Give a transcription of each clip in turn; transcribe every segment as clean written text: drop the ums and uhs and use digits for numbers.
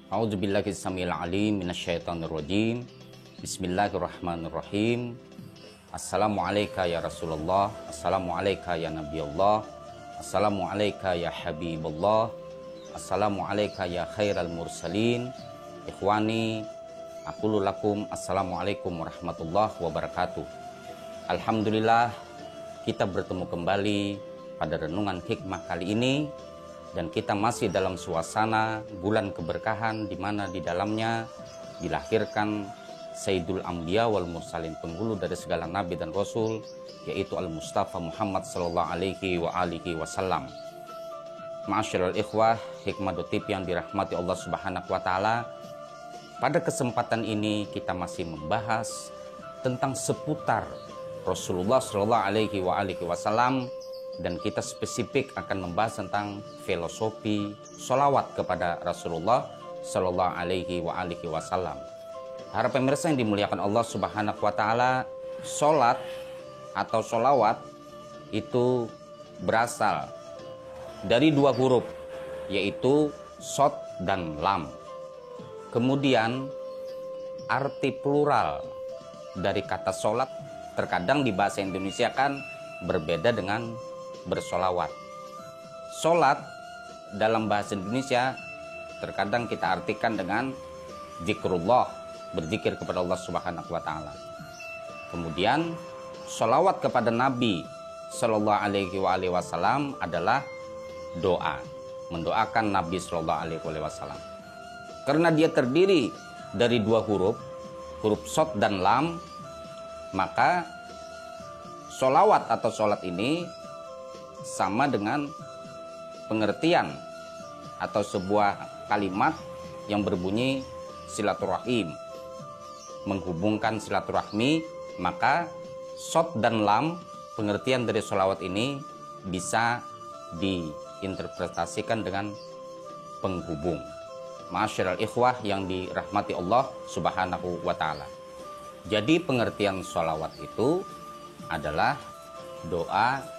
A'udzubillahi samil alim minasyaitonir rajim. Bismillahirrahmanirrahim. Assalamualaikum ya Rasulullah, assalamualaikum ya Nabi Allah, assalamualaikum ya Habibullah, assalamualaikum ya khairal mursalin. Ikhwani, aqulu lakum assalamualaikum warahmatullahi wabarakatuh. Alhamdulillah, kita bertemu kembali pada renungan hikmah kali ini, dan kita masih dalam suasana bulan keberkahan di mana di dalamnya dilahirkan Sayyidul Anbiya wal Mursalin, penghulu dari segala nabi dan rasul, yaitu Al-Mustafa Muhammad sallallahu alaihi wa alihi wasallam. Ma'asyiral ikhwah, Hikmah.tv yang dirahmati Allah Subhanahu wa taala. Pada kesempatan ini kita masih membahas tentang seputar Rasulullah sallallahu alaihi wa alihi wasallam, dan kita spesifik akan membahas tentang filosofi sholawat kepada Rasulullah sallallahu alaihi wa alihi wasallam. Para pemirsa yang dimuliakan Allah Subhanahu wa taala, sholat atau sholawat itu berasal dari dua huruf, yaitu shod dan lam. Kemudian arti plural dari kata sholat terkadang di bahasa Indonesia kan berbeda dengan bersolawat. Sholat dalam bahasa Indonesia terkadang kita artikan dengan zikrullah, berzikir kepada Allah Subhanahu wa taala. Kemudian sholawat kepada Nabi sallallahu alaihi wasallam adalah doa, mendoakan Nabi sallallahu alaihi wasallam. Karena dia terdiri dari dua huruf shod dan lam, maka sholawat atau sholat ini sama dengan pengertian atau sebuah kalimat yang berbunyi silaturahim, menghubungkan silaturahmi. Maka shod dan lam, pengertian dari sholawat ini bisa diinterpretasikan dengan penghubung. Ma'asyiral ikhwah yang dirahmati Allah Subhanahu wa taala. Jadi pengertian sholawat itu adalah doa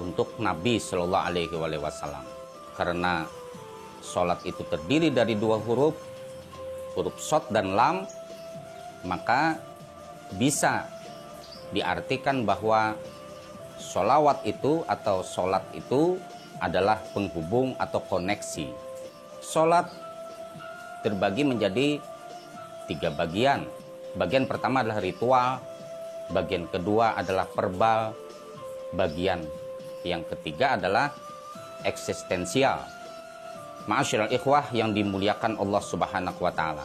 untuk Nabi Shallallahu alaihi wasallam. Karena sholat itu terdiri dari dua huruf shod dan lam, maka bisa diartikan bahwa sholawat itu atau sholat itu adalah penghubung atau koneksi. Sholat terbagi menjadi tiga bagian. Bagian pertama adalah ritual, bagian kedua adalah verbal, bagian yang ketiga adalah eksistensial. Ma'asyiral ikhwah yang dimuliakan Allah Subhanahu wa taala.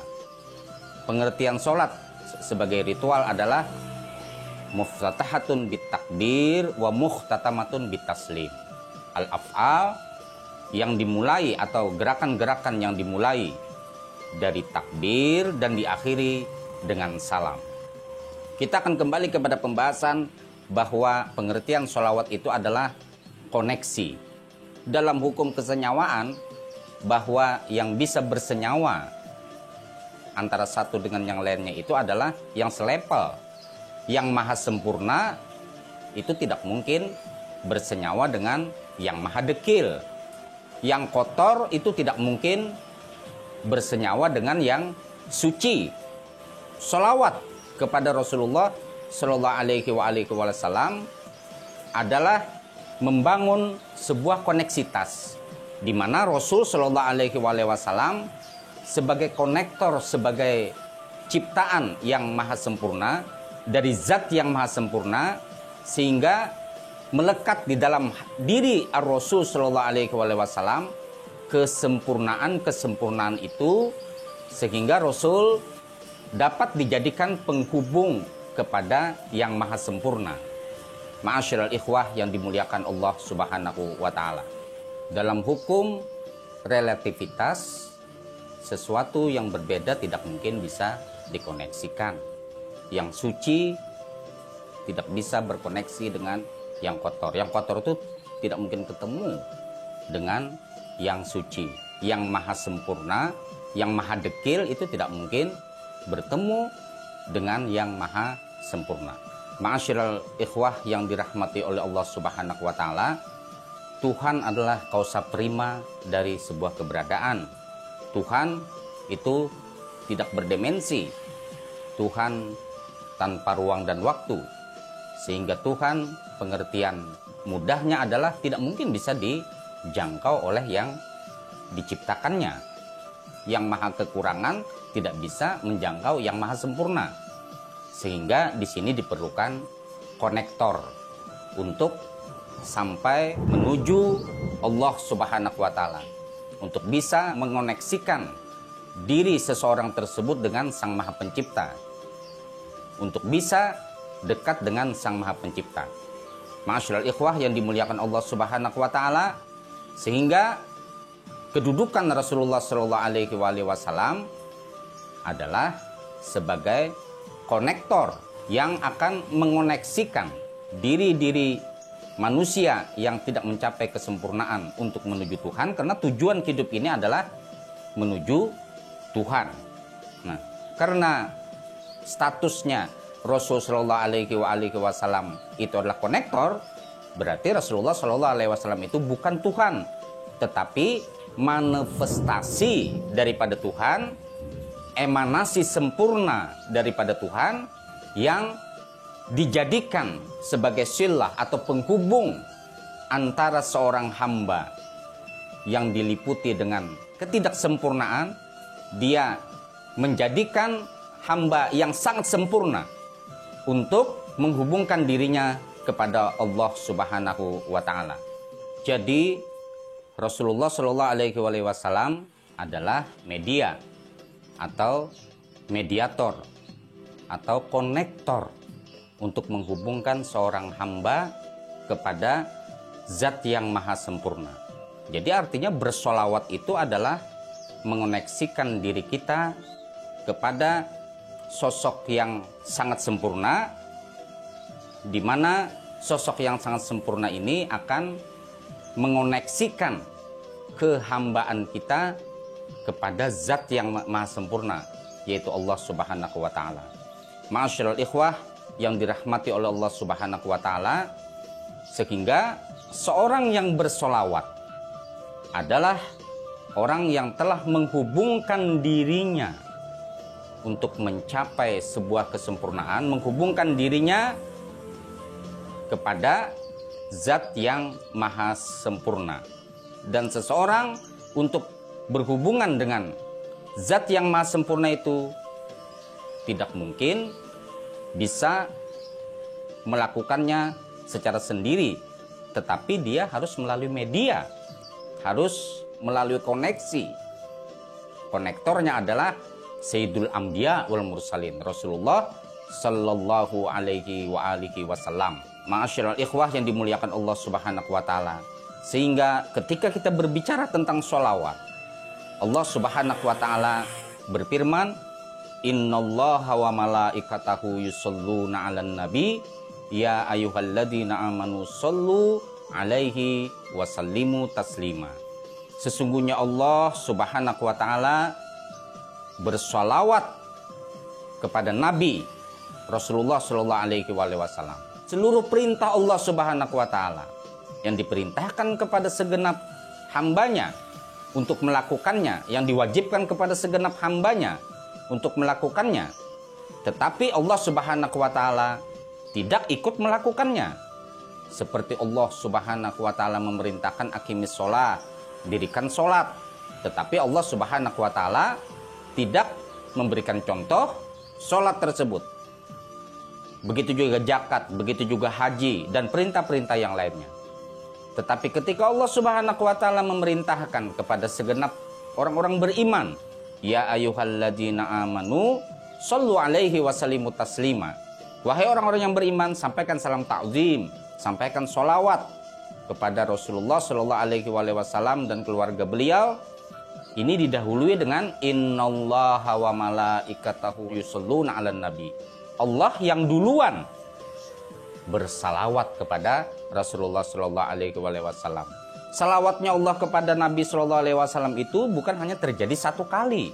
Pengertian sholat sebagai ritual adalah muftatahatun bitakbir wa muhtatamatun bitaslim. Al-af'al yang dimulai atau gerakan-gerakan yang dimulai dari takbir dan diakhiri dengan salam. Kita akan kembali kepada pembahasan bahwa pengertian sholawat itu adalah koneksi. Dalam hukum kesenyawaan, bahwa yang bisa bersenyawa antara satu dengan yang lainnya itu adalah yang selevel. Yang maha sempurna itu tidak mungkin bersenyawa dengan yang maha dekil. Yang kotor itu tidak mungkin bersenyawa dengan yang suci. Sholawat kepada Rasulullah Shallallahu alaihi wasallam adalah membangun sebuah koneksitas di mana Rasul Shallallahu alaihi wasallam sebagai konektor, sebagai ciptaan yang maha sempurna dari zat yang maha sempurna, sehingga melekat di dalam diri Ar-Rasul Shallallahu alaihi wasallam kesempurnaan itu, sehingga Rasul dapat dijadikan penghubung kepada yang maha sempurna. Ma'asyiral ikhwah yang dimuliakan Allah Subhanahu wa taala. Dalam hukum relativitas, sesuatu yang berbeda tidak mungkin bisa dikoneksikan. Yang suci tidak bisa berkoneksi dengan yang kotor. Yang kotor itu tidak mungkin ketemu dengan yang suci. Yang maha sempurna, yang maha dekil itu tidak mungkin bertemu dengan yang maha sempurna. Ma'asyiral ikhwah yang dirahmati oleh Allah Subhanahu wa taala, Tuhan adalah kausa prima dari sebuah keberadaan. Tuhan itu tidak berdimensi. Tuhan tanpa ruang dan waktu, sehingga Tuhan pengertian mudahnya adalah tidak mungkin bisa dijangkau oleh yang diciptakannya. Yang maha kekurangan tidak bisa menjangkau yang maha sempurna, sehingga di sini diperlukan konektor untuk sampai menuju Allah Subhanahu wa Ta'ala, untuk bisa mengoneksikan diri seseorang tersebut dengan Sang Maha Pencipta, untuk bisa dekat dengan Sang Maha Pencipta. Ma'asyiral ikhwah yang dimuliakan Allah Subhanahu wa Ta'ala, sehingga kedudukan Rasulullah Shallallahu Alaihi Wasallam adalah sebagai konektor yang akan mengoneksikan diri-diri manusia yang tidak mencapai kesempurnaan untuk menuju Tuhan, karena tujuan hidup ini adalah menuju Tuhan. Nah, karena statusnya Rasulullah Shallallahu Alaihi Wasallam itu adalah konektor, berarti Rasulullah Shallallahu Alaihi Wasallam itu bukan Tuhan, tetapi manifestasi daripada Tuhan, emanasi sempurna daripada Tuhan yang dijadikan sebagai silah atau penghubung antara seorang hamba yang diliputi dengan ketidaksempurnaan. Dia menjadikan hamba yang sangat sempurna untuk menghubungkan dirinya kepada Allah Subhanahu wa Ta'ala. Jadi Rasulullah Shallallahu Alaihi Wasallam adalah media atau mediator atau konektor untuk menghubungkan seorang hamba kepada Zat yang maha sempurna. Jadi artinya bersolawat itu adalah mengoneksikan diri kita kepada sosok yang sangat sempurna, di mana sosok yang sangat sempurna ini akan mengoneksikan kehambaan kita kepada Zat yang maha sempurna, yaitu Allah Subhanahu wa Ta'ala. Ma'asyiral ikhwah yang dirahmati oleh Allah Subhanahu wa Ta'ala, sehingga seorang yang bersolawat adalah orang yang telah menghubungkan dirinya untuk mencapai sebuah kesempurnaan, menghubungkan dirinya kepada Zat yang maha sempurna. Dan seseorang untuk berhubungan dengan Zat yang maha sempurna itu tidak mungkin bisa melakukannya secara sendiri, tetapi dia harus melalui media, harus melalui koneksi. Konektornya adalah Sayyidul Anbiya wal Mursalin, Rasulullah Sallallahu Alaihi Wasallam. Ma'asyiral ikhwah yang dimuliakan Allah Subhanahu wa Ta'ala, sehingga ketika kita berbicara tentang sholawat, Allah Subhanahu wa Ta'ala berfirman, Innallaha wa malaikatahu yusholluna 'alan nabi ya ayyuhalladzina amanu shollu 'alaihi wa sallimu taslima. Sesungguhnya Allah Subhanahu wa Ta'ala bersolawat kepada Nabi Rasulullah Shallallahu Alaihi Wasallam. Seluruh perintah Allah Subhanahu wa Ta'ala yang diperintahkan kepada segenap hambanya untuk melakukannya, yang diwajibkan kepada segenap hambanya untuk melakukannya, tetapi Allah Subhanahu wa Ta'ala tidak ikut melakukannya. Seperti Allah Subhanahu wa Ta'ala memerintahkan aqimis sholat, dirikan sholat, tetapi Allah Subhanahu wa Ta'ala tidak memberikan contoh sholat tersebut. Begitu juga zakat, begitu juga haji dan perintah-perintah yang lainnya. Tetapi ketika Allah Subhanahu wa Ta'ala memerintahkan kepada segenap orang-orang beriman, ya ayyuhalladzina amanu shollu 'alaihi wa sallimu taslima. Wahai orang-orang yang beriman, sampaikan salam ta'zim, sampaikan sholawat kepada Rasulullah Shallallahu Alaihi Wasallam dan keluarga beliau. Ini didahului dengan innallaha wa malaikatahu yusholluna 'alan nabi. Allah yang duluan bersalawat kepada Rasulullah Shallallahu Alaihi Wasallam. Salawatnya Allah kepada Nabi Shallallahu Alaihi Wasallam itu bukan hanya terjadi satu kali,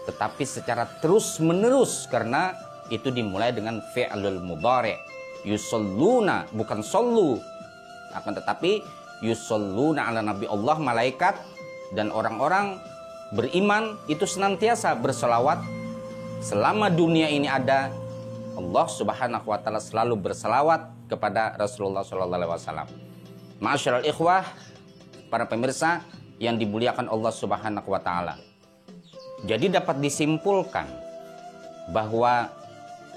tetapi secara terus menerus, karena itu dimulai dengan fi'lul mudhari, yusholluna, bukan shollu, akan tetapi yusholluna ala nabi. Allah, malaikat dan orang-orang beriman itu senantiasa berselawat. Selama dunia ini ada, Allah Subhanahu wa taala selalu berselawat kepada Rasulullah sallallahu alaihi wasallam. Ma'asyiral ikhwah, para pemirsa yang dimuliakan Allah Subhanahu wa taala. Jadi dapat disimpulkan bahwa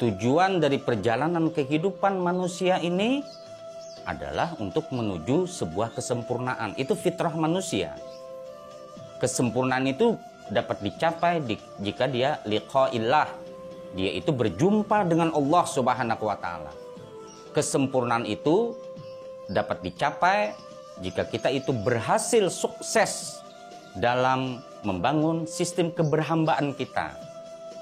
tujuan dari perjalanan kehidupan manusia ini adalah untuk menuju sebuah kesempurnaan. Itu fitrah manusia. Kesempurnaan itu dapat dicapai jika dia liqa'illah. Dia itu berjumpa dengan Allah Subhanahu wa taala. Kesempurnaan itu dapat dicapai jika kita itu berhasil sukses dalam membangun sistem keberhambaan kita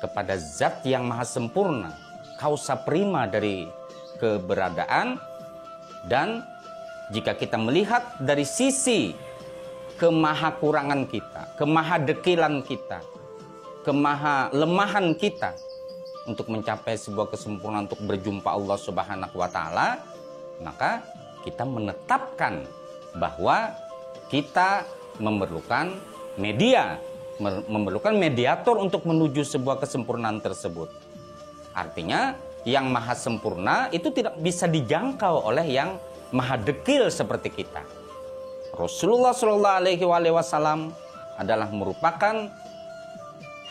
kepada Zat yang maha sempurna, kausa prima dari keberadaan. Dan jika kita melihat dari sisi kemahakurangan kita, kemahadekilan kita, kemahalemahan kita untuk mencapai sebuah kesempurnaan untuk berjumpa Allah Subhanahu wa taala, maka kita menetapkan bahwa kita memerlukan media, memerlukan mediator untuk menuju sebuah kesempurnaan tersebut. Artinya yang maha sempurna itu tidak bisa dijangkau oleh yang maha dekil seperti kita. Rasulullah Shallallahu Alaihi Wasallam adalah merupakan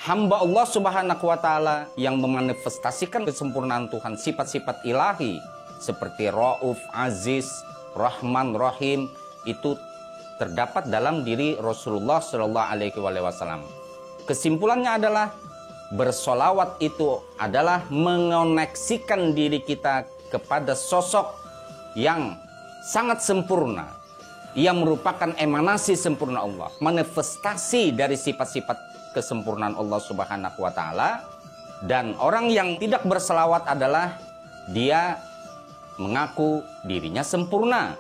hamba Allah Subhanahu Wa Taala yang memanifestasikan kesempurnaan Tuhan, sifat-sifat ilahi seperti Rauf, Aziz, Rahman, Rahim itu terdapat dalam diri Rasulullah Shallallahu Alaihi Wasallam. Kesimpulannya adalah bersolawat itu adalah mengoneksikan diri kita kepada sosok yang sangat sempurna, yang merupakan emanasi sempurna Allah, manifestasi dari sifat-sifat kesempurnaan Allah Subhanahu wa taala. Dan orang yang tidak berselawat adalah dia mengaku dirinya sempurna,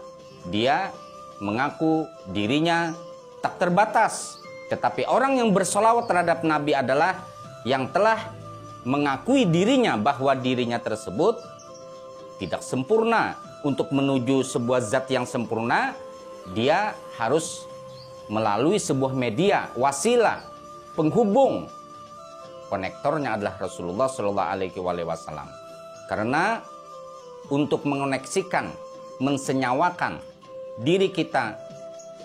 dia mengaku dirinya tak terbatas. Tetapi orang yang bersolawat terhadap Nabi adalah yang telah mengakui dirinya bahwa dirinya tersebut tidak sempurna. Untuk menuju sebuah zat yang sempurna, dia harus melalui sebuah media, wasilah, penghubung. Konektornya adalah Rasulullah Shallallahu Alaihi Wasallam. Karena untuk mengoneksikan, mensenyawakan diri kita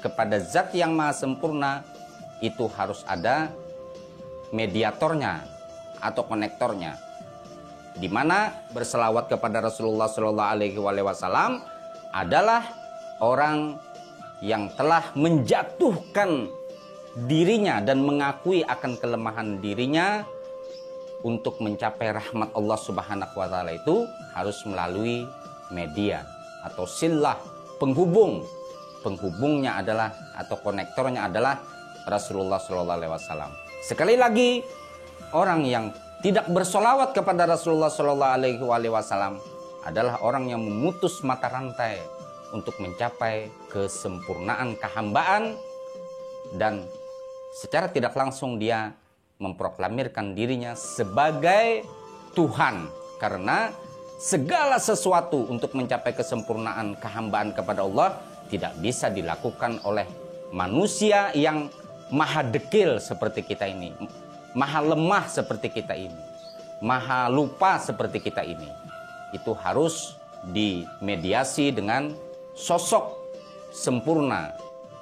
kepada zat yang maha sempurna, itu harus ada mediatornya atau konektornya, di mana berselawat kepada Rasulullah Shallallahu Alaihi Wasallam adalah orang yang telah menjatuhkan dirinya dan mengakui akan kelemahan dirinya. Untuk mencapai rahmat Allah Subhanahu wa taala itu harus melalui media atau silah, penghubung. Penghubungnya adalah atau konektornya adalah Rasulullah Shallallahu Alaihi Wasallam. Sekali lagi, orang yang tidak bersolawat kepada Rasulullah Shallallahu Alaihi Wasallam adalah orang yang memutus mata rantai untuk mencapai kesempurnaan kehambaan, dan secara tidak langsung dia memproklamirkan dirinya sebagai Tuhan. Karena segala sesuatu untuk mencapai kesempurnaan kehambaan kepada Allah tidak bisa dilakukan oleh manusia yang maha dekil seperti kita ini, maha lemah seperti kita ini, maha lupa seperti kita ini. Itu harus dimediasi dengan sosok sempurna,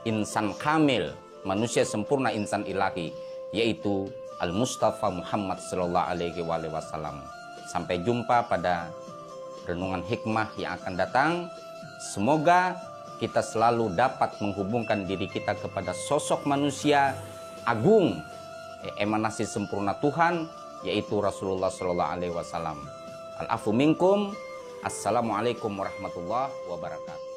insan kamil, manusia sempurna, insan ilahi, yaitu Al-Mustafa Muhammad Sallallahu Alaihi Wasallam. Sampai jumpa pada renungan hikmah yang akan datang. Semoga kita selalu dapat menghubungkan diri kita kepada sosok manusia agung, emanasi sempurna Tuhan, yaitu Rasulullah Sallallahu Alaihi Wasallam. Al-afu minkum. Assalamualaikum warahmatullahi wabarakatuh.